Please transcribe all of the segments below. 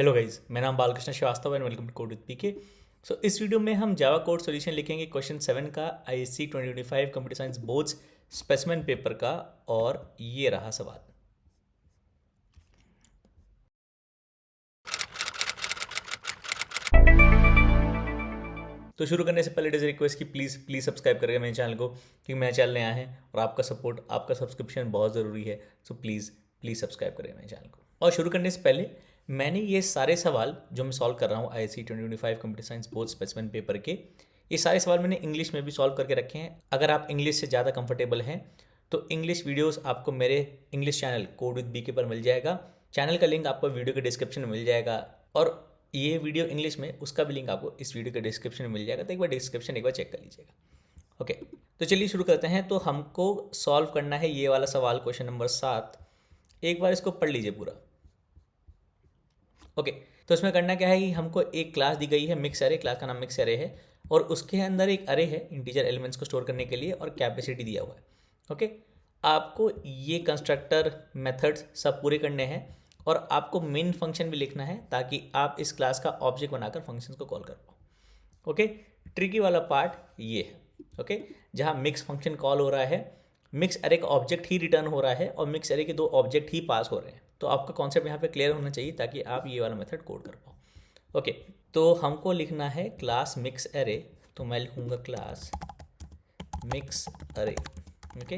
Hello guys, मेरा नाम Balkrishna Srivastava and welcome to code with PK. So इस वीडियो में हम जावा कोड सॉल्यूशन लिखेंगे क्वेश्चन 7 का ISC 2025 computer science boards specimen paper का। और ये रहा सवाल। तो शुरू करने से पहले इट इज़ रिक्वेस्ट कि प्लीज़ सब्सक्राइब करेगा मेरे चैनल को, क्योंकि मेरा चैनल नया है और आपका सपोर्ट, आपका सब्सक्रिप्शन बहुत ज़रूरी है। सो प्लीज़ सब्सक्राइब करेगा मेरे चैनल को। और शुरू करने से पहले मैंने ये सारे सवाल जो मैं सॉल्व कर रहा हूँ ISC 2025 computer science board specimen paper के, ये सारे सवाल मैंने इंग्लिश में भी सॉल्व करके रखे हैं। अगर आप इंग्लिश से ज़्यादा कंफर्टेबल हैं तो इंग्लिश वीडियोस आपको मेरे English channel code with BK पर मिल जाएगा। चैनल का लिंक आपको वीडियो के डिस्क्रिप्शन में मिल जाएगा, और ये वीडियो इंग्लिश में, उसका भी लिंक आपको इस वीडियो के डिस्क्रिप्शन में मिल जाएगा। तो एक बार डिस्क्रिप्शन एक बार चेक कर लीजिएगा। ओके, तो चलिए शुरू करते हैं। तो हमको सॉल्व करना है ये वाला सवाल, क्वेश्चन नंबर 7। एक बार इसको पढ़ लीजिए पूरा। ओके, तो इसमें करना क्या है कि हमको एक क्लास दी गई है मिक्स एरे, क्लास का नाम मिक्स एरे है, और उसके अंदर एक अरे है इंटीजर एलिमेंट्स को स्टोर करने के लिए, और कैपेसिटी दिया हुआ है। ओके, आपको ये कंस्ट्रक्टर मेथड्स सब पूरे करने हैं, और आपको मेन फंक्शन भी लिखना है ताकि आप इस क्लास का ऑब्जेक्ट बनाकर फंक्शंस को कॉल कर पाओ। ओके, ट्रिकी वाला पार्ट ये है। ओके, जहाँ मिक्स फंक्शन कॉल हो रहा है, मिक्स एरे का ऑब्जेक्ट ही रिटर्न हो रहा है, और मिक्स एरे के दो ऑब्जेक्ट ही पास हो रहे हैं। तो आपका कॉन्सेप्ट यहाँ पे क्लियर होना चाहिए ताकि आप ये वाला मेथड कोड कर पाओ। ओके, तो हमको लिखना है क्लास मिक्स एरे। तो मैं लिखूँगा क्लास मिक्स अरे। ओके,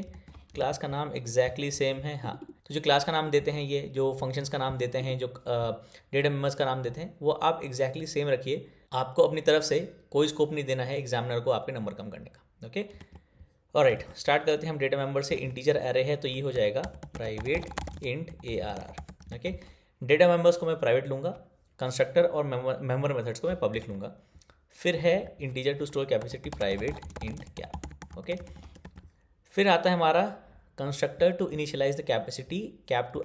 क्लास का नाम एग्जैक्टली सेम है। हाँ, तो जो क्लास का नाम देते हैं, ये जो फंक्शंस का नाम देते हैं, जो डेटा मेम्बर्स का नाम देते हैं, वो आप एग्जैक्टली सेम रखिए। आपको अपनी तरफ से कोई स्कोप नहीं देना है एग्जामिनर को आपके नंबर कम करने का। ओके, ऑलराइट, स्टार्ट करते हैं हम डेटा मेंबर से। इंटीजर एरे है तो ये हो जाएगा private int ARR। Okay, data members को मैं प्राइवेट लूँगा, कंस्ट्रक्टर और मेंबर मेथड्स को मैं पब्लिक लूँगा। फिर है integer to store capacity private int cap. Okay, फिर आता है हमारा constructor to initialise the capacity cap to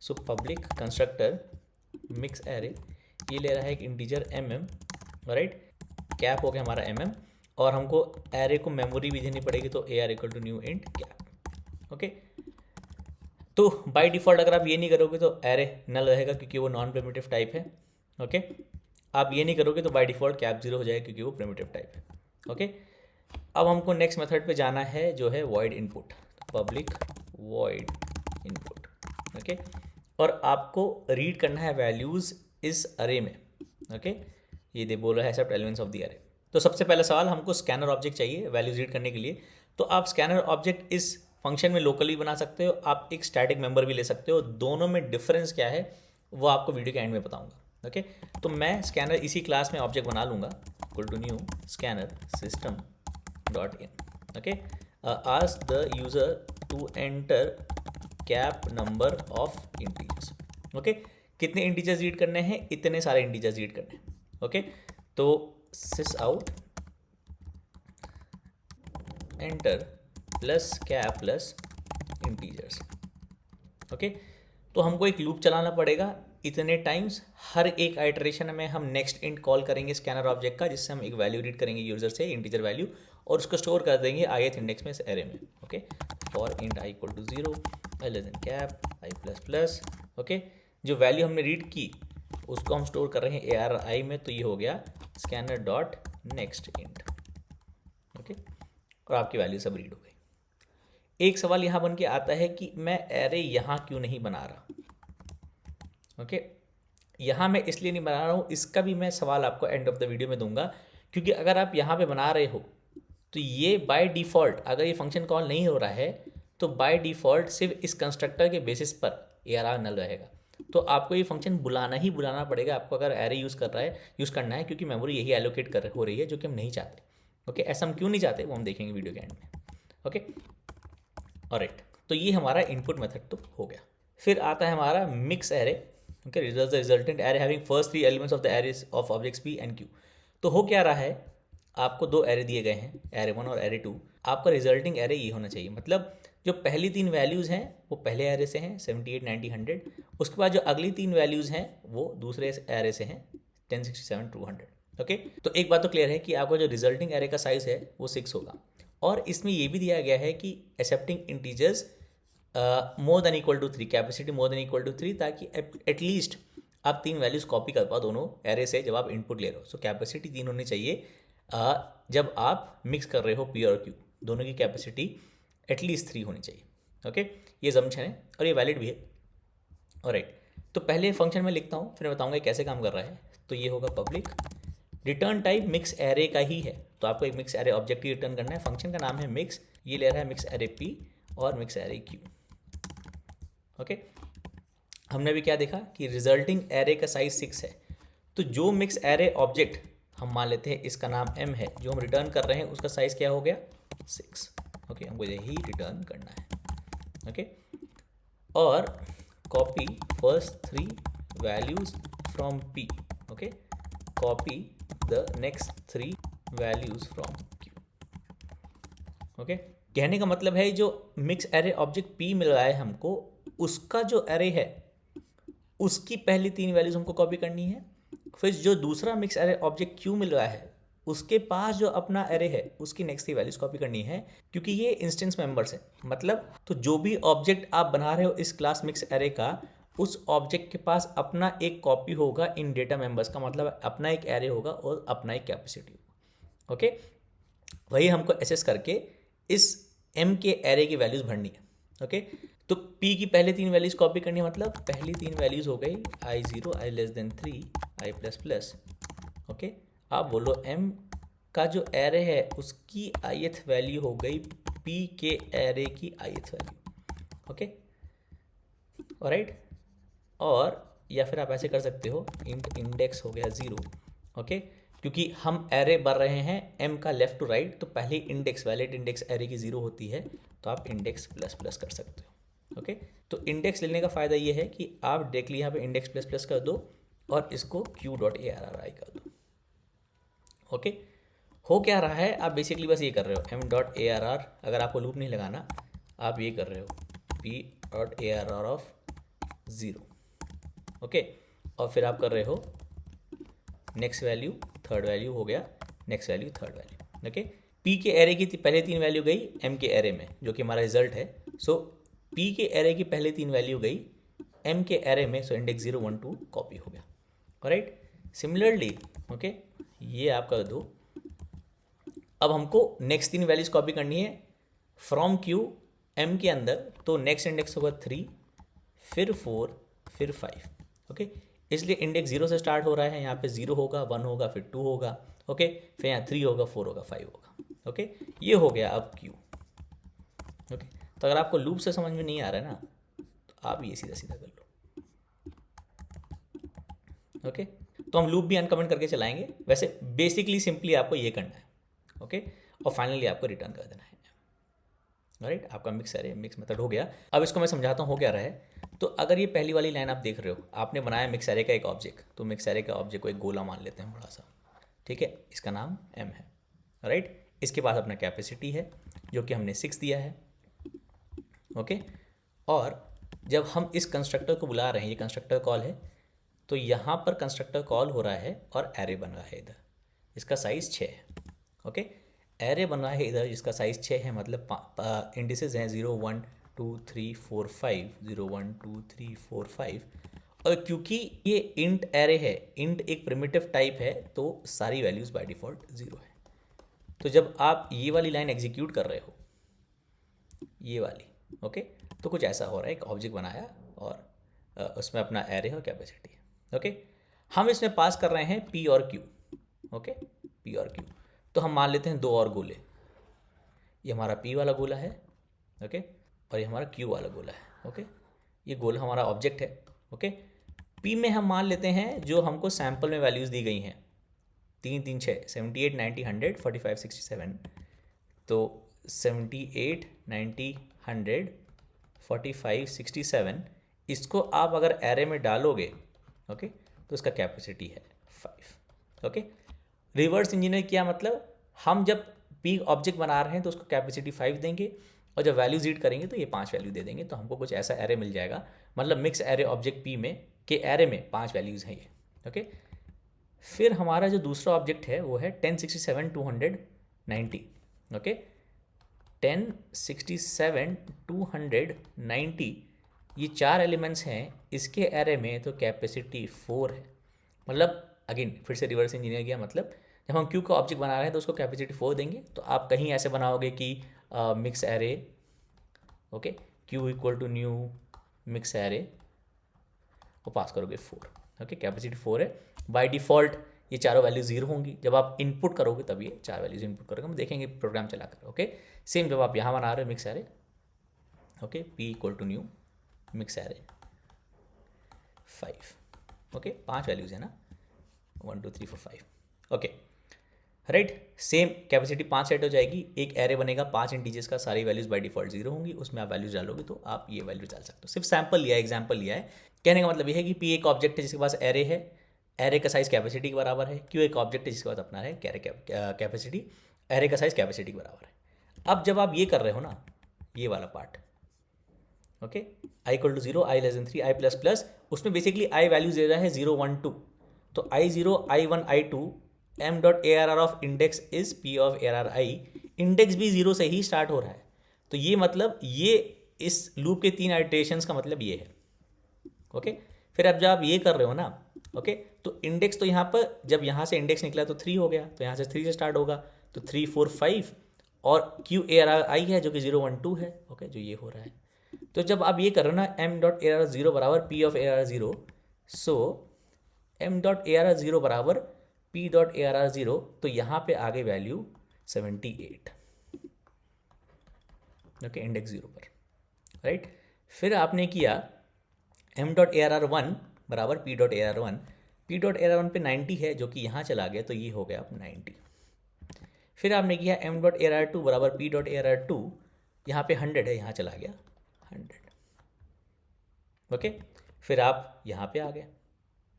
so public constructor mix array, ये ले रहा है एक इंटीजर राइट, कैप हो गया हमारा और हमको एरे को मेमोरी भी देनी पड़ेगी, तो AR equal to new int cap. Okay, तो बाय डिफ़ॉल्ट अगर आप ये नहीं करोगे तो एरे नल रहेगा क्योंकि वो नॉन प्रिमिटिव टाइप है। ओके, आप ये नहीं करोगे तो बाय डिफ़ॉल्ट कैप 0 हो जाएगा क्योंकि वो प्रिमिटिव टाइप है। ओके, अब हमको नेक्स्ट मेथड पे जाना है जो है void input, public void input. Okay, और आपको रीड करना है वैल्यूज़ इस अरे में। ओके, ये दे बोल रहा है एक्सेप्ट एलिमेंट्स ऑफ द अरे। तो सबसे पहला सवाल, हमको स्कैनर ऑब्जेक्ट चाहिए वैल्यूज रीड करने के लिए। तो आप स्कैनर ऑब्जेक्ट इस फंक्शन में लोकली बना सकते हो, आप एक स्टैटिक मेंबर भी ले सकते हो। दोनों में डिफरेंस क्या है वो आपको वीडियो के एंड में बताऊंगा। ओके, तो मैं स्कैनर इसी क्लास में ऑब्जेक्ट बना लूँगा, equal to new scanner system dot in. Okay, ask the user to enter cap number of integers. Okay, कितने इंटीजर्स रीड करने हैं? इतने सारे इंटीजर्स रीड करने हैं। ओके, तो sysout enter plus cap plus integers. Okay, तो हमको एक लूप चलाना पड़ेगा इतने टाइम्स। हर एक आइटरेशन में हम नेक्स्ट इंट कॉल करेंगे स्कैनर ऑब्जेक्ट का, जिससे हम एक वैल्यू रीड करेंगे यूजर से, इंटीजर वैल्यू, और उसको स्टोर कर देंगे ith इंडेक्स में इस एरे में। Okay, for int i equal to 0 less than cap i plus plus. Okay, जो वैल्यू हमने रीड की उसको हम स्टोर कर रहे हैं ARI में, तो ये हो गया scanner dot next int. Okay, और आपकी वैल्यू सब रीड हो गई। एक सवाल यहाँ बन के आता है कि मैं एरे यहाँ क्यों नहीं बना रहा। ओके, यहाँ मैं इसलिए नहीं बना रहा हूँ, इसका भी मैं सवाल आपको एंड ऑफ द वीडियो में दूंगा। क्योंकि अगर आप यहाँ पे बना रहे हो तो ये बाय डिफ़ॉल्ट, अगर ये फंक्शन कॉल नहीं हो रहा है तो बाय डिफ़ॉल्ट सिर्फ इस कंस्ट्रक्टर के बेसिस पर ARR नल रहेगा। तो आपको ये फंक्शन बुलाना पड़ेगा आपको, अगर एरे यूज़ करना है, क्योंकि मेमोरी यही एलोकेट हो रही है जो कि हम नहीं चाहते। ओके, ऐसा हम क्यों नहीं चाहते वो हम देखेंगे वीडियो के एंड में। ओके, ऑलराइट, तो ये हमारा इनपुट मेथड तो हो गया। फिर आता है हमारा mix array. Okay, resultant array having first 3 elements of the arrays of objects P and Q। तो हो क्या रहा है, आपको 2 एरे दिए गए हैं, एरे 1 और एरे 2। आपका रिजल्टिंग एरे ये होना चाहिए, मतलब जो पहली 3 वैल्यूज़ हैं वो पहले एरे से हैं 78, 90, 100। उसके बाद जो अगली 3 वैल्यूज़ हैं वो दूसरे एरे से हैं 10, 67, 200। ओके, तो एक बात तो क्लियर है कि आपका जो रिजल्टिंग एरे का साइज़ है वो 6 होगा। और इसमें ये भी दिया गया है कि accepting integers more than equal to 3, capacity more than equal to 3, ताकि एटलीस्ट आप 3 वैल्यूज़ कॉपी कर पाओ दोनों एरे से जब आप इनपुट ले रहे हो। सो कैपेसिटी 3 होनी चाहिए जब आप मिक्स कर रहे हो पी और क्यू, दोनों की कैपेसिटी एटलीस्ट 3 होनी चाहिए। ओके, ये जम्पशन है और ये वैलिड भी है। ऑलराइट, तो पहले फंक्शन में लिखता हूँ, फिर बताऊँगा कैसे काम कर रहा है। तो ये होगा public, return type mix array का ही है, तो आपको एक मिक्स एरे ऑब्जेक्ट ही रिटर्न करना है। फंक्शन का नाम है मिक्स, ये ले रहा है मिक्स एरे पी और मिक्स एरे क्यू। ओके, हमने अभी क्या देखा कि रिजल्टिंग एरे का साइज 6 है। तो जो मिक्स एरे ऑब्जेक्ट हम मान लेते हैं इसका नाम m है, जो हम रिटर्न कर रहे हैं उसका साइज क्या हो गया 6। ओके, हमको यही रिटर्न करना है। ओके, और copy first 3 values from p। Okay, copy the next 3 values from q। Okay, कहने का मतलब है जो मिक्स एरे ऑब्जेक्ट p मिल रहा है हमको, उसका जो एरे है उसकी पहली 3 वैल्यूज हमको कॉपी करनी है। फिर जो दूसरा मिक्स एरे ऑब्जेक्ट क्यू मिल रहा है उसके पास जो अपना एरे है उसकी नेक्स्ट 3 वैल्यूज कॉपी करनी है, क्योंकि ये इंस्टेंस मेंबर्स है। मतलब तो जो भी ऑब्जेक्ट आप बना रहे हो इस क्लास मिक्स एरे का, उस ऑब्जेक्ट के पास अपना एक कॉपी होगा इन डेटा मेंबर्स का, मतलब अपना एक एरे होगा और अपना एक कैपेसिटी होगा। ओके, वही हमको एसेस करके इस m के एरे की वैल्यूज भरनी है। ओके, तो p की पहले 3 वैल्यूज कॉपी करनी है, मतलब पहली 3 वैल्यूज हो गई i0, i<3, i++। ओके, आप बोलो m का जो एरे है उसकी ith वैल्यू हो गई p के एरे की ith वैल्यू। ओके, ऑलराइट, और या फिर आप ऐसे कर सकते हो इंट इंडेक्स हो गया 0। ओके, क्योंकि हम एरे भर रहे हैं m का लेफ्ट टू राइट, तो पहले इंडेक्स वैलिड इंडेक्स एरे की 0 होती है, तो आप इंडेक्स प्लस प्लस कर सकते हो। ओके, तो इंडेक्स लेने का फ़ायदा ये है कि आप डायरेक्टली यहाँ पे इंडेक्स प्लस प्लस कर दो और इसको q.arri कर दो। ओके, हो क्या रहा है, आप बेसिकली बस ये कर रहे हो m.arr, अगर आपको लूप नहीं लगाना आप ये कर रहे हो p.arr ऑफ 0। ओके, और फिर आप कर रहे हो नेक्स्ट वैल्यू थर्ड वैल्यू हो गया, next value third value. Okay, p के एरे की पहले 3 वैल्यू गई m के एरे में, जो कि हमारा रिजल्ट है। सो p के एरे की पहले 3 वैल्यू गई m के एरे में, सो इंडेक्स 0 1 2 कॉपी हो गया। राइट, सिमिलरली ओके, ये आप कर दो। अब हमको नेक्स्ट 3 वैल्यूज कॉपी करनी है फ्रॉम q m के अंदर, तो नेक्स्ट इंडेक्स होगा 3, फिर 4, फिर 5। ओके, इसलिए इंडेक्स 0 से स्टार्ट हो रहा है, यहाँ पे 0 होगा, 1 होगा, फिर 2 होगा। ओके, फिर यहाँ 3 होगा, 4 होगा, 5 होगा। ओके, ये हो गया अब q। ओके, तो अगर आपको लूप से समझ में नहीं आ रहा है ना, तो आप ये सीधा सीधा कर लो। ओके, तो हम लूप भी अनकमेंट करके चलाएंगे। वैसे बेसिकली सिंपली आपको ये करना है। ओके, और फाइनली आपको रिटर्न कर देना है। राइट, आपका मिक्स एरे मिक्स मेथड हो गया। अब इसको मैं समझाता हूँ हो क्या रहा है। तो अगर ये पहली वाली लाइन आप देख रहे हो, आपने बनाया मिक्स एरे का एक ऑब्जेक्ट, तो मिक्स एरे का ऑब्जेक्ट को एक गोला मान लेते हैं बड़ा सा। ठीक है, इसका नाम m है। राइट, इसके पास अपना कैपेसिटी है जो कि हमने 6 दिया है। ओके, और जब हम इस कंस्ट्रक्टर को बुला रहे हैं, ये कंस्ट्रक्टर कॉल है, तो यहाँ पर कंस्ट्रक्टर कॉल हो रहा है और एरे बन रहा है इधर, इसका साइज़ 6 है। ओके, एरे बन रहा है इधर जिसका साइज़ 6 है, मतलब इंडिसेस हैं 0 1 2 3 4 5, 0 1 2 3 4 5। और क्योंकि ये इंट एरे है, इंट एक प्रिमिटिव टाइप है, तो सारी वैल्यूज़ बाय डिफ़ॉल्ट 0 है। तो जब आप ये वाली लाइन एग्जीक्यूट कर रहे हो, ये वाली, ओके, तो कुछ ऐसा हो रहा है, एक ऑब्जेक्ट बनाया और उसमें अपना एरे और कैपेसिटी है। ओके, हम इसमें पास कर रहे हैं p और q। ओके, p और q, तो हम मान लेते हैं 2 और गोले, ये हमारा p वाला गोला है। ओके, और ये हमारा q वाला गोला है। ओके, ये गोला हमारा ऑब्जेक्ट है। ओके, p में हम मान लेते हैं जो हमको सैम्पल में वैल्यूज़ दी गई हैं 3 3 6 78 90 100 45 67। तो 78 90 100 45 67, इसको आप अगर एरे में डालोगे, ओके, तो इसका कैपेसिटी है 5। ओके, रिवर्स इंजीनियर किया, मतलब हम जब p ऑब्जेक्ट बना रहे हैं तो उसको कैपेसिटी 5 देंगे, और जब वैल्यूज रीड करेंगे तो ये 5 वैल्यू दे देंगे, तो हमको कुछ ऐसा एरे मिल जाएगा। मतलब मिक्स एरे ऑब्जेक्ट p में के एरे में 5 वैल्यूज़ हैं ये। ओके, फिर हमारा जो दूसरा ऑब्जेक्ट है वो है 1067 290। ओके, 1067 290, ये 4 एलिमेंट्स हैं इसके एरे में, तो कैपेसिटी 4 है। मतलब अगेन फिर से रिवर्स इंजीनियर किया, मतलब जब हम क्यू का ऑब्जेक्ट बना रहे हैं तो उसको कैपेसिटी 4 देंगे। तो आप कहीं ऐसे बनाओगे कि mix array, okay, q equal to new mix array, वो पास करोगे 4, ओके, कैपेसिटी 4 है। बाय डिफ़ॉल्ट ये चारों वैल्यू 0 होंगी, जब आप इनपुट करोगे तब ये 4 वैल्यूज इनपुट करोगे, हम देखेंगे प्रोग्राम चलाकर, ओके। सेम जब आप यहाँ बना रहे हो mix array, okay, p equal to new mix array 5, okay, 5 values है ना, 1 2 3 4 5, okay, right. Same capacity 5 set हो जाएगी, एक एरे बनेगा 5 इंटीजर्स का, सारी वैल्यूज बाय डिफॉल्ट 0 होंगी, उसमें आप वैल्यूज डालोगे तो आप ये वैल्यूज डाल सकते हो। सिर्फ सैम्पल लिया है, एग्जाम्पल लिया है। कहने का मतलब ये है कि पी एक ऑब्जेक्ट है जिसके पास एरे है, एरे का साइज कैपेसिटी के बराबर है। क्यू एक ऑब्जेक्ट है जिसके पास अपना है कैपेसिटी, एरे का साइज कैपेसिटी के बराबर है। अब जब आप ये कर रहे हो ना, ये वाला part, okay, i equal to 0, i less than 3, i plus plus, उसमें बेसिकली आई वैल्यू दे रहा है 0 1 2, तो i0 i1 i2 m dot a r r of index is p of a r r i, index भी 0 से ही start हो रहा है। तो ये मतलब ये इस लूप के 3 आइटरेशंस का मतलब ये है, ओके। फिर अब जब आप ये कर रहे हो ना, ओके, तो इंडेक्स तो यहाँ पर जब यहाँ से इंडेक्स निकला तो 3 हो गया, तो यहाँ से 3 से स्टार्ट होगा, तो 3 4 5, और क्यू ए आर आर आई है जो कि 0 1 2 है, ओके, जो ये हो रहा है। तो जब आप ये कर रहे हो ना, m dot a r r 0 बराबर p of a r r 0, so m dot a r r 0 बराबर p dot a r r 0, तो यहाँ पे आ गई वैल्यू 78, ओके, इंडेक्स 0 पर, राइट। फिर आपने किया m dot a r r 1 बराबर p dot a r r 1, p dot a r r 1 पे 90 है जो कि यहाँ चला गया, तो ये हो गया अब 90। फिर आपने किया m dot a r r 2 बराबर p dot a r r 2, यहाँ पे 100 है, यहाँ चला गया 100, ओके। फिर आप यहाँ पे आ गए,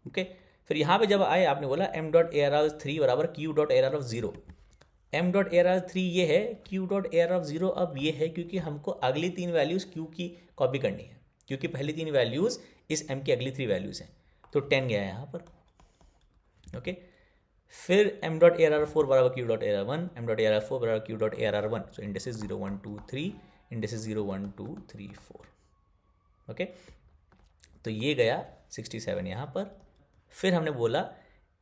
ओके। फिर यहाँ पे जब आए आपने बोला m dot a r r 3 बराबर q dot a r r 0, m dot a r r 3 ये है, q dot a r r 0 अब ये है, क्योंकि हमको अगली 3 वैल्यूज़ q की कॉपी करनी है, क्योंकि पहली 3 वैल्यूज़ इस m की अगली 3 वैल्यूज़ हैं, तो 10 गया है यहाँ पर, ओके। फिर m dot a r r 4 बराबर q dot a r r 1, m dot a r r 4 बराबर q dot a r r 1, so indexes 0 1 2 3, indexes 0 1 2 3 4, okay. तो ये गया 67 यहाँ पर। फिर हमने बोला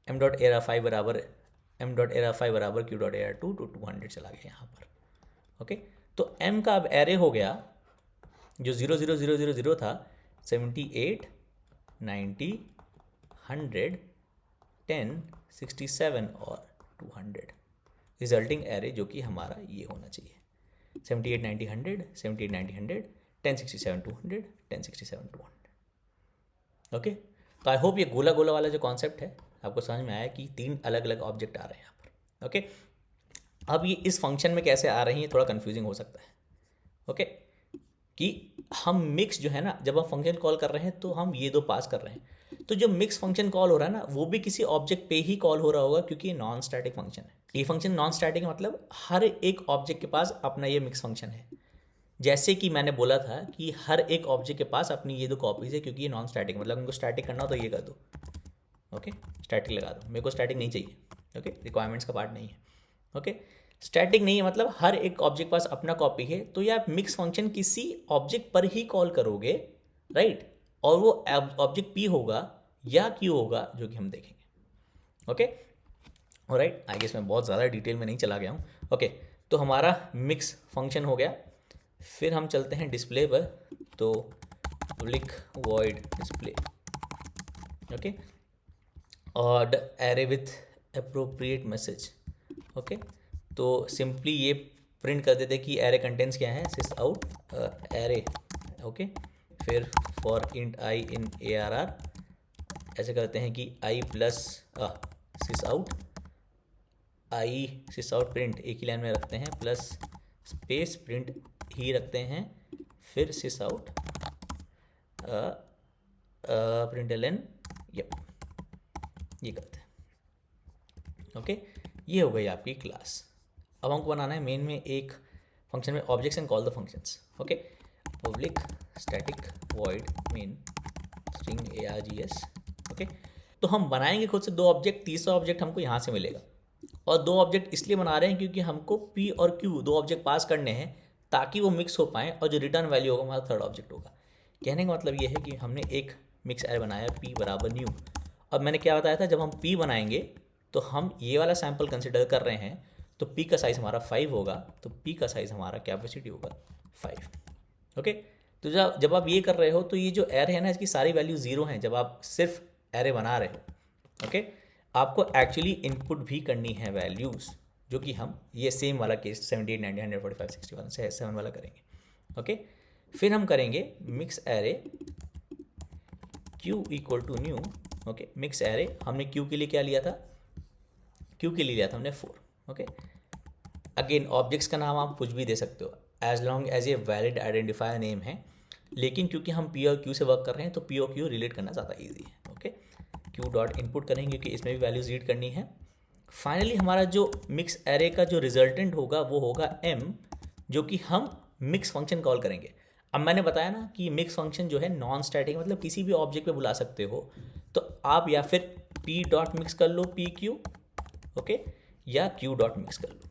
m डॉट ए आर 5 बराबर q डॉट ए आर 2 तो 200 चला गया यहाँ पर, ओके। तो m का अब एरे हो गया जो 0 0 0 0 0 था, 78 90 100 10 67 और 200, रिजल्टिंग एरे जो कि हमारा ये होना चाहिए 78 90 100 78 90 100 10 67 200 10 67 200, ओके। तो आई होप ये गोला गोला वाला जो कॉन्सेप्ट है आपको समझ में आया कि 3 अलग अलग ऑब्जेक्ट आ रहे हैं यहाँ पर, ओके। अब ये इस फंक्शन में कैसे आ रही है थोड़ा कंफ्यूजिंग हो सकता है, ओके, कि हम मिक्स जो है ना, जब हम फंक्शन कॉल कर रहे हैं तो हम ये दो पास कर रहे हैं, तो जो मिक्स फंक्शन कॉल हो रहा है ना वो भी किसी ऑब्जेक्ट पे ही कॉल हो रहा होगा, क्योंकि ये नॉन स्टैटिक फंक्शन है। ये फंक्शन नॉन स्टैटिक मतलब हर एक ऑब्जेक्ट के पास अपना ये मिक्स फंक्शन है। जैसे कि मैंने बोला था कि हर एक ऑब्जेक्ट के पास अपनी ये दो कॉपीज है, क्योंकि ये नॉन स्टैटिक, मतलब उनको स्टैटिक करना हो तो ये कर दो, ओके, स्टैटिक लगा दो। मेरे को स्टैटिक नहीं चाहिए, ओके, रिक्वायरमेंट्स का पार्ट नहीं है, ओके। स्टैटिक नहीं है मतलब हर एक ऑब्जेक्ट पास अपना कॉपी है, तो ये आप मिक्स फंक्शन किसी ऑब्जेक्ट पर ही कॉल करोगे, राइट, और वो ऑब्जेक्ट पी होगा या क्यू होगा, जो कि हम देखेंगे, ओके, ऑलराइट। आई गेस मैं बहुत ज़्यादा डिटेल में नहीं चला गया हूँ, ओके। तो हमारा मिक्स फंक्शन हो गया। फिर हम चलते हैं डिस्प्ले पर, तो पब्लिक वॉइड डिस्प्ले, ओके, और array with appropriate message, okay. तो सिंपली ये प्रिंट कर देते कि एरे कंटेंट्स क्या है, सिस आउट एरे, ओके। फिर for int i in a r r ऐसे करते हैं कि i plus sys out, i sys out print एक ही लाइन में रखते हैं, प्लस स्पेस प्रिंट ही रखते हैं, फिर सिस आउट प्रिंट एल एन, ये करते हैं, ओके। ये हो गई आपकी क्लास। अब हमको बनाना है मेन में एक फंक्शन में objects and call the functions, okay. Public static void main string args, okay. तो हम बनाएंगे खुद से 2 ऑब्जेक्ट, तीसरा ऑब्जेक्ट हमको यहाँ से मिलेगा, और 2 ऑब्जेक्ट इसलिए बना रहे हैं क्योंकि हमको p और q 2 ऑब्जेक्ट पास करने हैं ताकि वो मिक्स हो पाएँ, और जो रिटर्न वैल्यू होगा हमारा 3rd ऑब्जेक्ट होगा। कहने का मतलब ये है कि हमने एक मिक्स एरे बनाया p बराबर न्यू। अब मैंने क्या बताया था, जब हम p बनाएंगे तो हम ये वाला सैम्पल कंसिडर कर रहे हैं, तो p का साइज़ हमारा 5 होगा, तो p का साइज़ हमारा कैपेसिटी होगा 5। ओके, तो जब आप ये कर रहे हो तो ये जो एरे है ना, इसकी सारी वैल्यू ज़ीरो हैं जब आप सिर्फ एरे बना रहे हो। ओके, आपको एक्चुअली इनपुट भी करनी है वैल्यूज़, जो कि हम ये सेम वाला केस 78, 90, 145, 61 से 7 वाला करेंगे। ओके, फिर हम करेंगे mix array q equal to new. Okay, mix array हमने q के लिए क्या लिया था, q के लिए लिया था हमने 4। ओके, अगेन ऑब्जेक्ट्स का नाम आप कुछ भी दे सकते हो as long as a valid identifier name है, लेकिन क्योंकि हम p और q से वर्क कर रहे हैं तो p और q रिलेट करना ज़्यादा ईजी है। ओके, q डॉट इनपुट करेंगे क्योंकि इसमें भी वैल्यूज रीड करनी है। फाइनली हमारा जो मिक्स एरे का जो रिजल्टेंट होगा वो होगा m, जो कि हम मिक्स फंक्शन कॉल करेंगे। अब मैंने बताया ना कि मिक्स फंक्शन जो है नॉन स्टैटिक, मतलब किसी भी ऑब्जेक्ट पे बुला सकते हो, तो आप या फिर p डॉट मिक्स कर लो p q, ओके, या q डॉट मिक्स कर लो,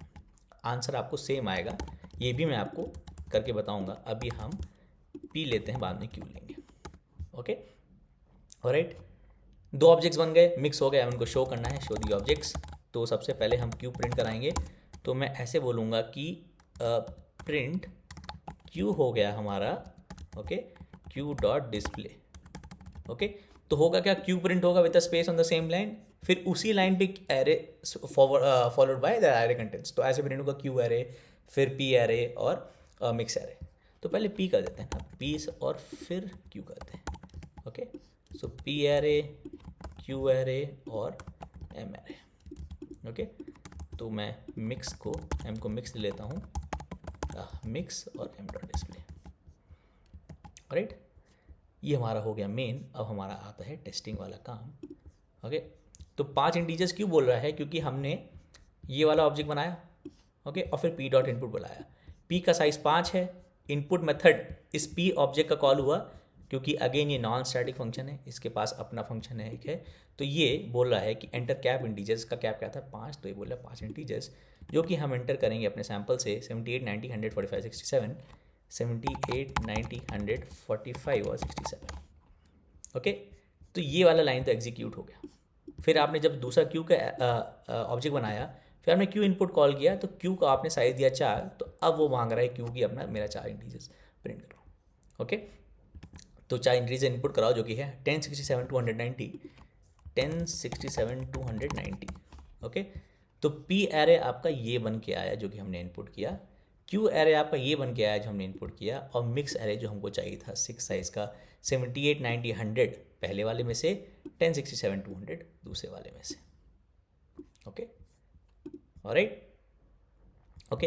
आंसर आपको सेम आएगा। ये भी मैं आपको करके बताऊंगा। अभी हम p लेते हैं, बाद में q लेंगे। ओके, ऑलराइट, दो ऑब्जेक्ट्स बन गए, मिक्स हो गए, उनको शो करना है, शो दी ऑब्जेक्ट्स। तो सबसे पहले हम q प्रिंट कराएंगे, तो मैं ऐसे बोलूँगा कि प्रिंट q हो गया हमारा, okay, q dot display. Okay, तो होगा क्या, q प्रिंट होगा with the space on the same line, फिर उसी लाइन पे array followed by the array contents. तो ऐसे प्रिंट होगा q एरे, फिर p एरे और मिक्स एरे। तो पहले p कर देते हैं ना, p और फिर q करते हैं। ओके, सो p एरे, q एरे और m एरे। ओके, तो मैं मिक्स को m को मिक्स ले लेता हूँ, मिक्स और m डॉट डिस्प्ले। राइट, ये हमारा हो गया मेन। अब हमारा आता है टेस्टिंग वाला काम। ओके, तो 5 इंटीजर्स क्यों बोल रहा है, क्योंकि हमने ये वाला ऑब्जेक्ट बनाया, ओके, और फिर p डॉट इनपुट बुलाया। p का साइज़ 5 है, इनपुट मेथड इस p ऑब्जेक्ट का कॉल हुआ, क्योंकि अगेन ये नॉन स्टैटिक फंक्शन है, इसके पास अपना फंक्शन है, एक है। तो ये बोल रहा है कि एंटर कैप इंटीजर्स का कैप क्या था, 5, तो ये बोल रहा है 5 इंटीजर्स, जो कि हम एंटर करेंगे अपने सैम्पल से 78, 90, 100, 45, 67, 78, 90, 100, 45 और 67। ओके, तो ये वाला लाइन तो एग्जीक्यूट हो गया। फिर आपने जब दूसरा क्यू का ऑब्जेक्ट बनाया, फिर आपने क्यू इनपुट कॉल किया, तो क्यू का आपने साइज़ दिया 4, तो अब वो मांग रहा है क्यू की अपना मेरा 4 इंटीजर्स प्रिंट करो। ओके, तो 4 इंटीजर इनपुट कराओ, जो कि है 1067 to 190, 1067 to 190। ओके, तो p एरे आपका ये बन के आया जो कि हमने इनपुट किया, q एरे आपका ये बन के आया जो हमने इनपुट किया, और मिक्स एरे जो हमको चाहिए था 6 साइज़ का 78, 90, 100 पहले वाले में से, 1067 to 100 दूसरे वाले में से। Okay, alright. ओके,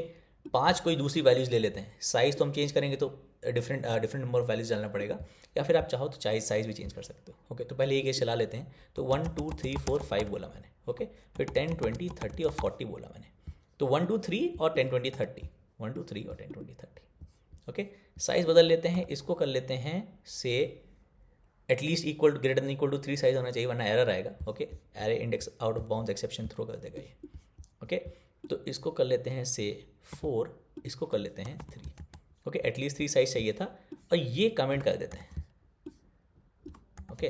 5 कोई दूसरी वैल्यूज़ ले लेते हैं, साइज़ तो हम चेंज करेंगे तो डिफरेंट नंबर ऑफ वैल्यूज़ डालना पड़ेगा, या फिर आप चाहो तो साइज़ भी चेंज कर सकते हो। ओके, तो पहले ये केस चला लेते हैं। तो 1 2 3 4 5 बोला मैंने, ओके, फिर 10 20 30 और 40 बोला मैंने। तो 1 2 3 और 10 20 30, 1 2 3 और 10 20 30। ओके, साइज़ बदल लेते हैं, इसको कर लेते हैं से at least equal to greater than equal to 3 size होना चाहिए, वरना एरर आएगा। Okay, array index out of bounds exception throw कर देगा ये। ओके, तो इसको कर लेते हैं से 4, इसको कर लेते हैं 3। ओके, एटलीस्ट 3 साइज चाहिए था, और ये कमेंट कर देते हैं। ओके,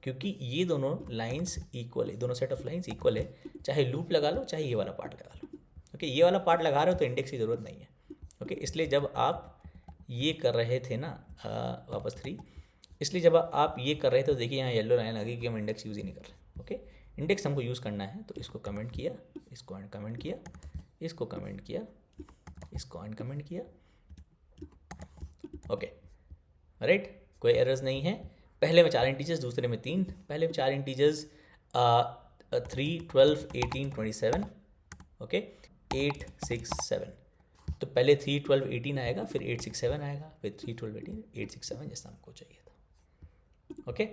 क्योंकि ये दोनों लाइंस इक्वल है, दोनों सेट ऑफ लाइंस इक्वल है, चाहे लूप लगा लो चाहे ये वाला पार्ट लगा लो। ओके, ये वाला पार्ट लगा रहे हो तो इंडेक्स की ज़रूरत नहीं है। ओके, इसलिए जब आप ये कर रहे थे ना, वापस 3, इसलिए जब आप ये कर रहे थे तो देखिए यहाँ येलो लाइन लगी कि हम इंडेक्स यूज़ ही नहीं कर रहे। ओके, इंडेक्स हमको यूज़ करना है, तो इसको कमेंट किया, इसको अनकमेंट किया, इसको कमेंट किया, इसको अनकमेंट किया। ओके, राइट, कोई एरर्स नहीं है। पहले में 4 इंटीजर्स, दूसरे में 3। पहले में 4 इंटीजर्स 3 12 18 27। ओके, 8 6 7। तो पहले 3 12 18 आएगा, फिर 8 6 7 आएगा, फिर 3 12 18 8 6 7, जैसा हमको चाहिए था। ओके,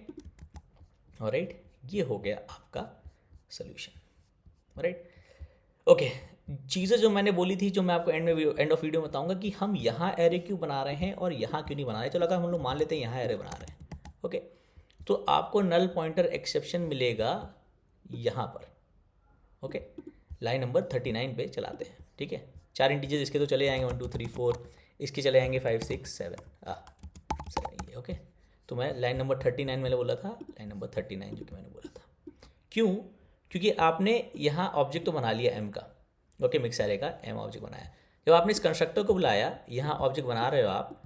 ऑलराइट, ये हो गया आपका सोल्यूशन। राइट, ओके, चीज़ें जो मैंने बोली थी, जो मैं आपको एंड ऑफ वीडियो में बताऊंगा कि हम यहाँ एरे क्यों बना रहे हैं और यहाँ क्यों नहीं बना रहे। तो लगा हम लोग मान लेते हैं यहाँ एरे बना रहे हैं। ओके, तो आपको नल पॉइंटर एक्सेप्शन मिलेगा यहाँ पर। ओके, लाइन नंबर 39 पे चलाते हैं। ठीक है, 4 इंटीजर्स इसके तो चले जाएंगे 1 2 3 4, इसके चले जाएंगे 5 6 7 7 ये ये। ओके, तो मैं लाइन नंबर 39 मैंने बोला था, लाइन नंबर 39 जो कि मैंने बोला था। क्यों? क्योंकि आपने यहाँ ऑब्जेक्ट तो बना लिया एम का, ओके, मिक्स एरे का एम ऑब्जेक्ट बनाया। जब आपने इस कंस्ट्रक्टर को बुलाया, यहाँ ऑब्जेक्ट बना रहे हो आप,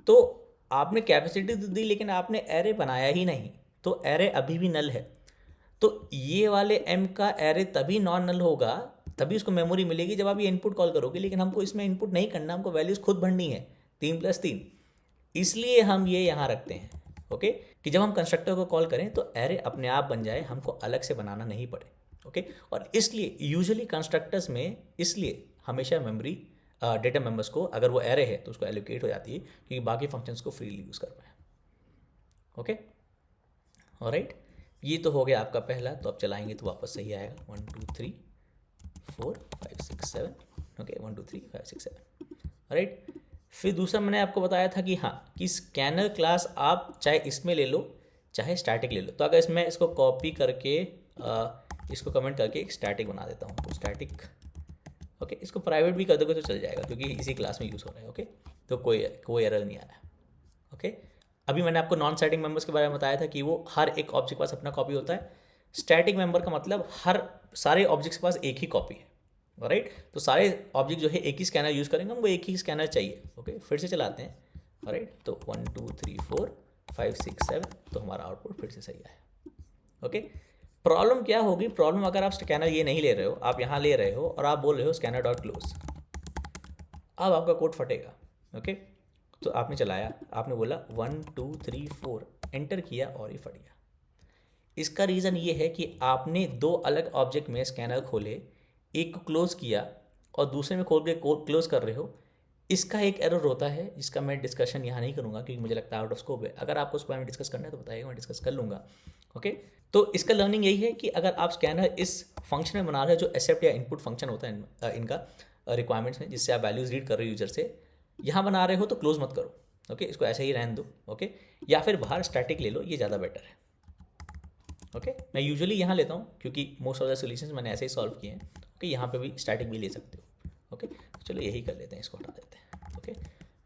तो आपने कैपेसिटी तो दी लेकिन आपने एरे बनाया ही नहीं, तो एरे अभी भी नल है। तो ये वाले एम का एरे तभी नॉन नल होगा, तभी उसको मेमोरी मिलेगी जब आप ये इनपुट कॉल करोगे, लेकिन हमको इसमें इनपुट नहीं करना, हमको वैल्यूज़ खुद भरनी है 3+3, इसलिए हम ये यहाँ रखते हैं। ओके, कि जब हम कंस्ट्रक्टर को कॉल करें तो एरे अपने आप बन जाए, हमको अलग से बनाना नहीं पड़े। ओके, और इसलिए यूजुअली कंस्ट्रक्टर्स में इसलिए हमेशा मेमोरी डेटा मेम्बर्स को, अगर वो एरे है तो उसको एलोकेट हो जाती है, क्योंकि बाकी फंक्शंस को फ्रीली यूज़ कर पाए। ओके, ऑलराइट, ये तो हो गया आपका पहला। तो आप चलाएंगे तो वापस सही आएगा 1 2 3 4 5 6 7। Okay, 1 2 3 5 6 7, right. फिर दूसरा मैंने आपको बताया था कि हाँ, कि स्कैनर क्लास आप चाहे इसमें ले लो चाहे स्टैटिक ले लो। तो अगर इसमें इसको कॉपी करके इसको कमेंट करके एक स्टैटिक बना देता हूँ, तो स्टैटिक, ओके, इसको प्राइवेट भी कर दोगे तो चल जाएगा क्योंकि इसी क्लास में यूज़ हो रहा है। ओके, तो कोई एरर नहीं आया। ओके, अभी मैंने आपको नॉन स्टैटिक मेंबर्स के बारे में बताया था कि वो हर एक ऑब्जेक्ट के पास अपना कॉपी होता है। स्टैटिक मेंबर का मतलब सारे ऑब्जेक्ट्स के पास एक ही कॉपी है, राइट। तो सारे ऑब्जेक्ट जो है एक ही स्कैनर यूज़ करेंगे, हमको एक ही स्कैनर चाहिए। ओके, फिर से चलाते हैं, राइट। तो 1 2 3 4 5 6 7, तो हमारा आउटपुट फिर से सही आया। ओके, प्रॉब्लम क्या होगी? प्रॉब्लम अगर आप स्कैनर ये नहीं ले रहे हो, आप यहाँ ले रहे हो और आप बोल रहे हो स्कैनर डॉट क्लोज, अब आपका कोड फटेगा। ओके, तो आपने चलाया, आपने बोला 1 2 3 4, एंटर किया और ये फट गया। इसका रीज़न ये है कि आपने दो अलग ऑब्जेक्ट में स्कैनर खोले, एक को क्लोज किया और दूसरे में खोल के क्लोज कर रहे हो। इसका एक एरर होता है जिसका मैं डिस्कशन यहाँ नहीं करूँगा क्योंकि मुझे लगता है आउट ऑफ स्कोप है। अगर आपको उसके बारे में डिस्कस करना है तो बताइएगा, मैं डिस्कस कर लूँगा। ओके, तो इसका लर्निंग यही है कि अगर आप स्कैनर इस फंक्शन में बना रहे हो जो एक्सेप्ट या इनपुट फंक्शन होता है इनका रिक्वायरमेंट्स में, जिससे आप वैल्यूज़ रीड कर रहे हो यूजर से, यहाँ बना रहे हो तो क्लोज मत करो। ओके, इसको ऐसे ही रहने दो। ओके, या फिर बाहर स्टैटिक ले लो, ये ज़्यादा बेटर है। ओके, मैं यूजुअली यहाँ लेता हूँ क्योंकि मोस्ट ऑफ द सॉल्यूशंस मैंने ऐसे ही सॉल्व किए हैं। ओके, यहाँ पे भी स्टैटिक भी ले सकते हो। ओके, चलो यही कर लेते हैं, इसको हटा देते हैं। ओके,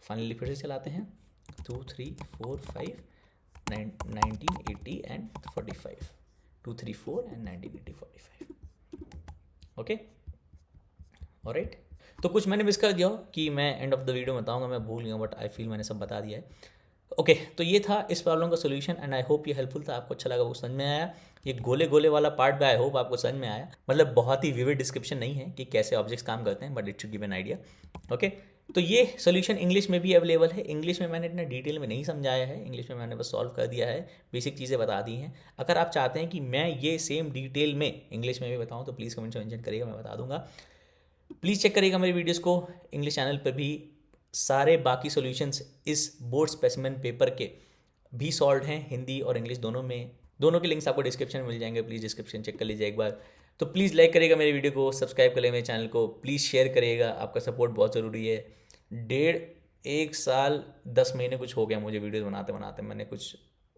फाइनली फिर से चलाते हैं 2 3 4 5 19 80 एंड 45, 2 3 4 एंड 19 80 45। Okay, alright. तो कुछ मैंने मिस कर दिया हो कि मैं एंड ऑफ द वीडियो में बताऊंगा, मैं भूल गया, बट आई फील मैंने सब बता दिया है। ओके, तो ये था इस प्रॉब्लम का सोल्यूशन एंड आई होप ये हेल्पफुल था, आपको अच्छा लगा, वो समझ में आया। ये गोले गोले वाला पार्ट भी आई होप आपको समझ में आया। मतलब बहुत ही विविड डिस्क्रिप्शन नहीं है कि कैसे ऑब्जेक्ट्स काम करते हैं, but it should give an idea. Okay, तो ये सोल्यूशन इंग्लिश में भी अवेलेबल है। इंग्लिश में मैंने इतना डिटेल में नहीं समझाया है, इंग्लिश में मैंने बस सॉल्व कर दिया है, बेसिक चीज़ें बता दी हैं। अगर आप चाहते हैं कि मैं ये सेम डिटेल में इंग्लिश में भी बताऊँ तो प्लीज़ कमेंट में मेंशन करिएगा, मैं बता दूंगा। प्लीज़ चेक करिएगा मेरी वीडियोज़ को। इंग्लिश चैनल पर भी सारे बाकी सॉल्यूशंस इस बोर्ड स्पेसिमेन पेपर के भी सॉल्व हैं, हिंदी और इंग्लिश दोनों में। दोनों के लिंक्स आपको डिस्क्रिप्शन में मिल जाएंगे, प्लीज़ डिस्क्रिप्शन चेक कर लीजिए एक बार। तो प्लीज़ लाइक करिएगा मेरी वीडियो को, सब्सक्राइब करिए मेरे चैनल को, प्लीज़ शेयर करिएगा, आपका सपोर्ट बहुत ज़रूरी है। 1.5 साल 10 महीने कुछ हो गया मुझे वीडियोज़ बनाते बनाते, मैंने कुछ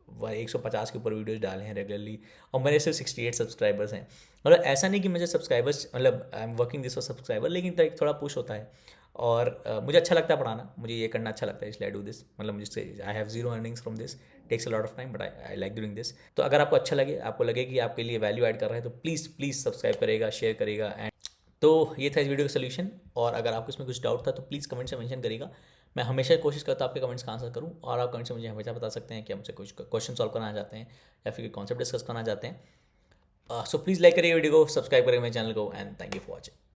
150 के ऊपर वीडियोज़ डाले हैं रेगुलरली, और मेरे सिर्फ 68 सब्सक्राइबर्स हैं। मतलब ऐसा नहीं कि मुझे सब्सक्राइबर्स, मतलब I am working this for subscriber, लेकिन तो एक थोड़ा पुश होता है और मुझे अच्छा लगता है पढ़ाना, मुझे ये करना अच्छा लगता है, इसलिए आई डू दिस। मतलब मुझसे I have zero earnings from this, takes a lot of time, but I like doing this. तो अगर आपको अच्छा लगे, आपको लगे कि आपके लिए वैल्यू ऐड कर रहा है, तो प्लीज़ सब्सक्राइब करेगा, शेयर करेगा। एंड तो ये था इस वीडियो का सोल्यूशन, और अगर आपको इसमें कुछ डाउट था तो प्लीज़ कमेंट से मेंशन करिएगा। मैं हमेशा कोशिश करता हूँ आपके कमेंट्स का आंसर करूँ, और आप कमेंट से मुझे हमेशा बता सकते हैं कि हमसे कुछ क्वेश्चन सॉल्व करना चाहते हैं या फिर कॉन्सेप्ट डिस्कस करना चाहते हैं। सो प्लीज़ लाइक करिए वीडियो को, सब्सक्राइब करिए मेरे चैनल को, and thank you for watching.